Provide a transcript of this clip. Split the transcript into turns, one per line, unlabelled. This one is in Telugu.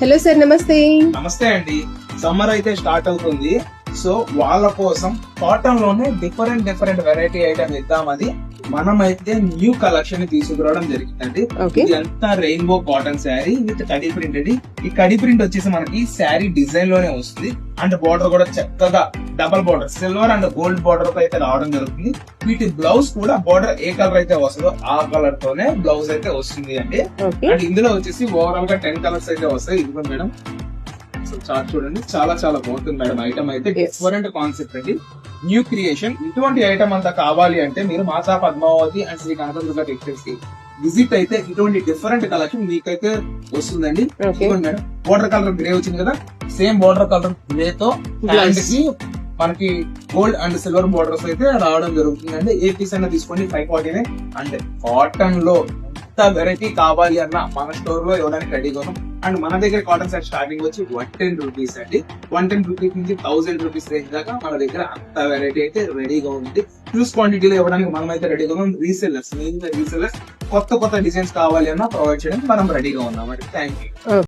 హలో సార్, నమస్తే.
నమస్తే అండి. సమ్మర్ అయితే స్టార్ట్ అవుతుంది. సో వాళ్ళ కోసం కాటన్ లోనే డిఫరెంట్ వెరైటీ ఐటమ్ ఇద్దామని మనమైతే న్యూ కలెక్షన్ ని తీసుకురావడం జరిగిందండి.
ఓకే.
ఇది అంతా rainbow cotton sari with kadhi print అండి. ఈ కడి ప్రింట్ వచ్చేసి మనకి శారీ డిజైన్ లోనే వస్తుంది. అండ్ బార్డర్ కూడా చక్కగా double border silver and gold border తో అయితే రావడం జరుగుతుంది. వీటి బ్లౌజ్ కూడా బార్డర్ ఏ కలర్ అయితే వస్తుందో ఆ కలర్ తోనే బ్లౌజ్ అయితే వస్తుంది అండి.
ఓకే.
అండ్ ఇందులో వచ్చేసి ఓవరాల్ గా 10 కలర్స్ అయితే వస్తాయి. ఇదిగో మేడం, చార్ట్ చూడండి, చాలా బాగుంటుంది మేడం. ఐటమ్ అయితే
Yes.
డిఫరెంట్ కాన్సెప్ట్ అండి, న్యూ క్రియేషన్. ఇటువంటి ఐటమ్ అంతా కావాలి అంటే మీరు మాతా పద్మావతి అండ్ శ్రీ కనకదుర్గ టెక్స్టైల్స్ కి విజిట్ అయితే ఇటువంటి డిఫరెంట్ కలెక్షన్ మీకైతే వస్తుందండి.
ఓకే.
ఇదిగోండి మేడం, బోర్డర్ కలర్ గ్రే వచ్చింది కదా, సేమ్ బోర్డర్ కలర్ గ్రే తో హ్యాండ్ కి మనకి గోల్డ్ అండ్ సిల్వర్ బోర్డర్స్ అయితే రావడం జరుగుతుందండి. ఏ పీస్ అయినా తీసుకోండి 540 అండ్ కాటన్ లో ఎంత వెరైటీ కావాలి అన్న మన స్టోర్ లో ఇవ్వడానికి రెడీగా ఉన్నాం. అండ్ మన దగ్గర కాటన్ సెట్ స్టార్టింగ్ వచ్చి 110 రూపీస్ అండి. 110 రూపీస్ నుంచి 1000 రూపీస్ రేంజ్ దాకా మన దగ్గర అంత వెరైటీ అయితే రెడీగా ఉంది. హ్యూజ్ క్వాంటిటీలో ఇవ్వడానికి మనం అయితే రెడీగా ఉన్నాం. రీసెల్లర్స్ కొత్త డిజైన్స్ కావాలి అన్న ప్రొవైడ్ చేయడానికి మనం రెడీగా ఉన్నాం అండి. Thank you.